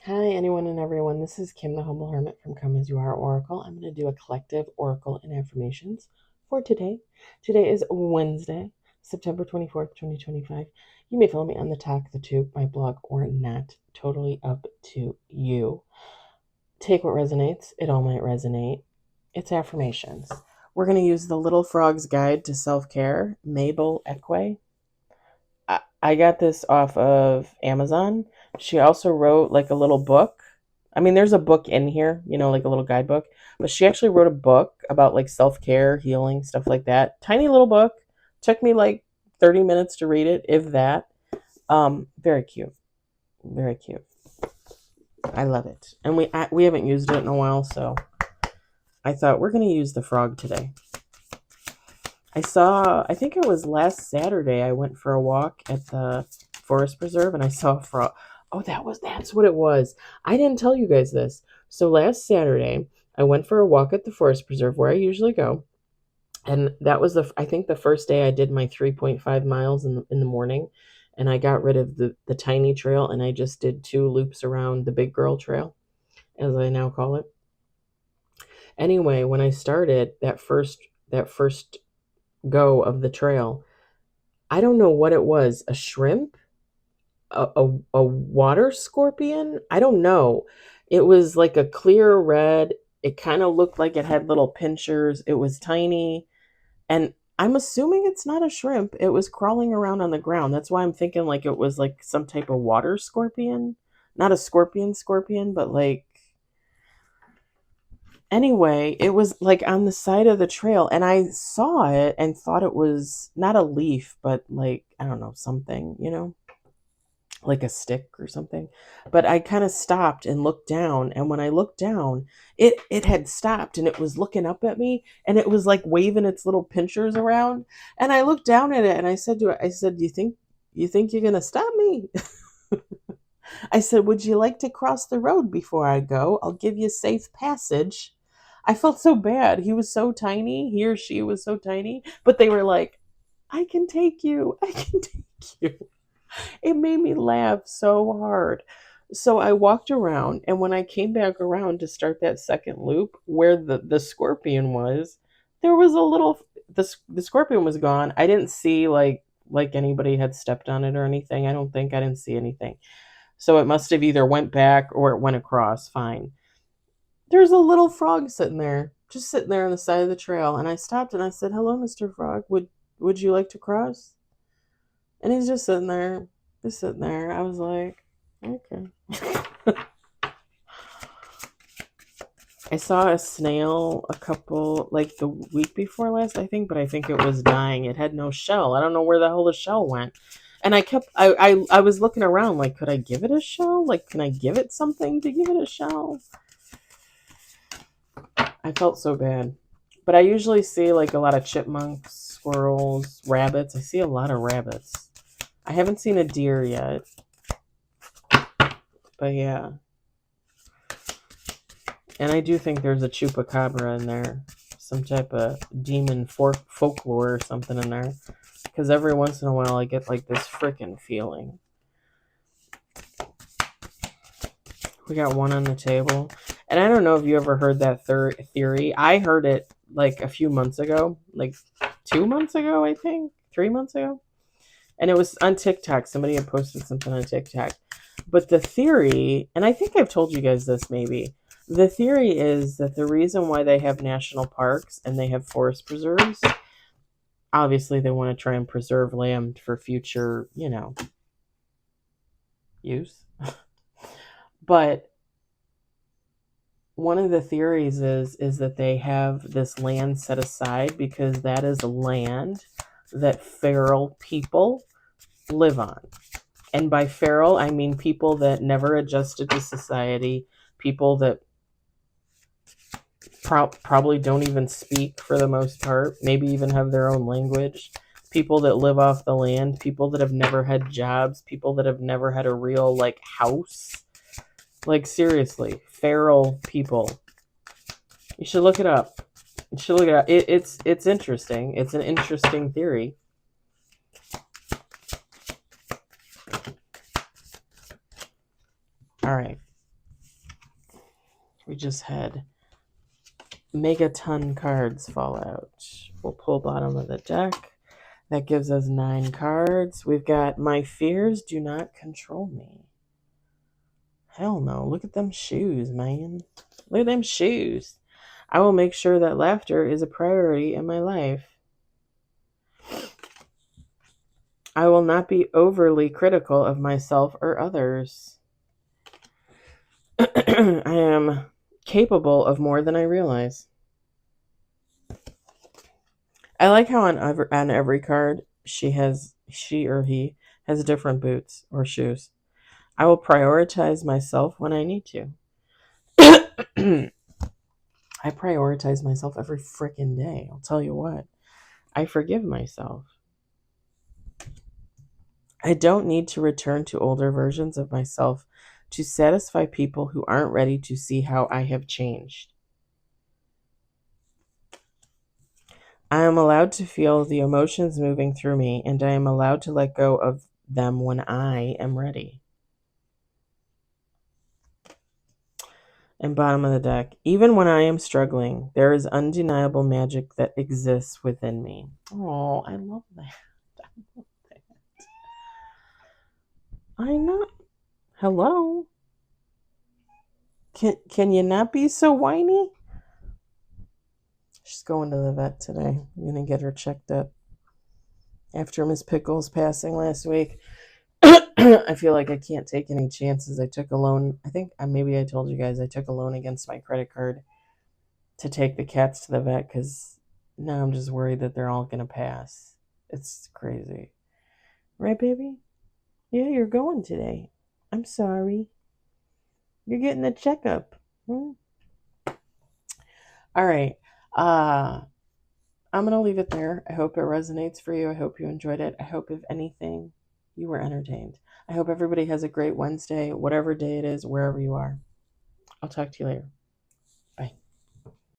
Hi, anyone and everyone. This is Kim, the Humble Hermit from Come As You Are Oracle. I'm going to do a collective oracle and affirmations for today. Today is Wednesday, September 24th, 2025. You may follow me on the Talk the Tube, my blog, or not. Totally up to you. Take what resonates. It all might resonate. It's affirmations. We're going to use the Little Frog's Guide to Self-Care, Mabel Equay. I got this off of Amazon. She also wrote like a little book. I mean, there's a book in here, like a little guidebook, but she actually wrote a book about like self-care, healing, stuff like that. Tiny little book. Took me like 30 minutes to read it, if that. Very cute. Very cute. I love it. And we haven't used it in a while, so I thought we're going to use the frog today. I think it was last Saturday, I went for a walk at the forest preserve and I saw a frog. Oh, that's what it was. I didn't tell you guys this. So last Saturday, I went for a walk at the forest preserve where I usually go. And that was I think the first day I did my 3.5 miles in the morning. And I got rid of the tiny trail and I just did 2 loops around the big girl trail, as I now call it. Anyway, when I started that first go of the trail, I don't know what it was, a shrimp, a water scorpion. I don't know. It was like a clear red. It kind of looked like it had little pinchers. It was tiny. And I'm assuming it's not a shrimp. It was crawling around on the ground. That's why I'm thinking like it was like some type of water scorpion. Not a scorpion, but like, anyway, it was like on the side of the trail and I saw it and thought it was not a leaf, but like, I don't know, something, like a stick or something. But I kind of stopped and looked down, and when I looked down, it had stopped and it was looking up at me and it was like waving its little pinchers around. And I looked down at it and I said to it, I said, "You think you're going to stop me?" I said, "Would you like to cross the road before I go? I'll give you safe passage." I felt so bad. He was so tiny. He or she was so tiny. But they were like, "I can take you. I can take you." It made me laugh so hard. So I walked around, and when I came back around to start that second loop where the scorpion was, there was a little, the scorpion was gone. I didn't see like anybody had stepped on it or anything. I didn't see anything. So it must have either went back or it went across. Fine. There's a little frog sitting there, just sitting there on the side of the trail, and I stopped and I said, "Hello, Mr. Frog. Would you like to cross?" And he's just sitting there. I was like, okay. I saw a snail like the week before last, I think, but I think it was dying. It had no shell. I don't know where the hell the shell went. And I was looking around like, could I give it a shell? Like, can I give it something to give it a shell? I felt so bad. But I usually see like a lot of chipmunks, squirrels, rabbits. I see a lot of rabbits. I haven't seen a deer yet. But yeah. And I do think there's a chupacabra in there. Some type of demon folklore or something in there. Because every once in a while I get like this freaking feeling. We got one on the table. And I don't know if you ever heard that theory. I heard it like a few months ago. Like 2 months ago, I think. 3 months ago. And it was on TikTok. Somebody had posted something on TikTok. But the theory, and I think I've told you guys this maybe, the theory is that the reason why they have national parks and they have forest preserves, obviously they want to try and preserve land for future, use. But one of the theories is that they have this land set aside because that is land that feral people live on. And by feral, I mean people that never adjusted to society, people that probably don't even speak for the most part, maybe even have their own language, people that live off the land, people that have never had jobs, people that have never had a real like house. Like seriously, feral people. You should look it up. It's interesting. It's an interesting theory. All right. We just had megaton cards fall out. We'll pull bottom of the deck. That gives us 9 cards. We've got my fears do not control me. Hell no. Look at them shoes, man. Look at them shoes. I will make sure that laughter is a priority in my life. I will not be overly critical of myself or others. I am capable of more than I realize. I like how on every card she or he has different boots or shoes. I will prioritize myself when I need to. I prioritize myself every freaking day. I'll tell you what. I forgive myself. I don't need to return to older versions of myself to satisfy people who aren't ready to see how I have changed. I am allowed to feel the emotions moving through me, and I am allowed to let go of them when I am ready. And bottom of the deck, even when I am struggling, there is undeniable magic that exists within me. Oh, I love that. I love that. I know. Hello. Can you not be so whiny? She's going to the vet today. I'm gonna get her checked up after Miss Pickles passing last week. I feel like I can't take any chances. I took a loan. I think maybe I told you guys I took a loan against my credit card to take the cats to the vet because now I'm just worried that they're all gonna pass. It's crazy, right, baby? Yeah, you're going today. I'm sorry. You're getting a checkup. All right. I'm going to leave it there. I hope it resonates for you. I hope you enjoyed it. I hope, if anything, you were entertained. I hope everybody has a great Wednesday, whatever day it is, wherever you are. I'll talk to you later.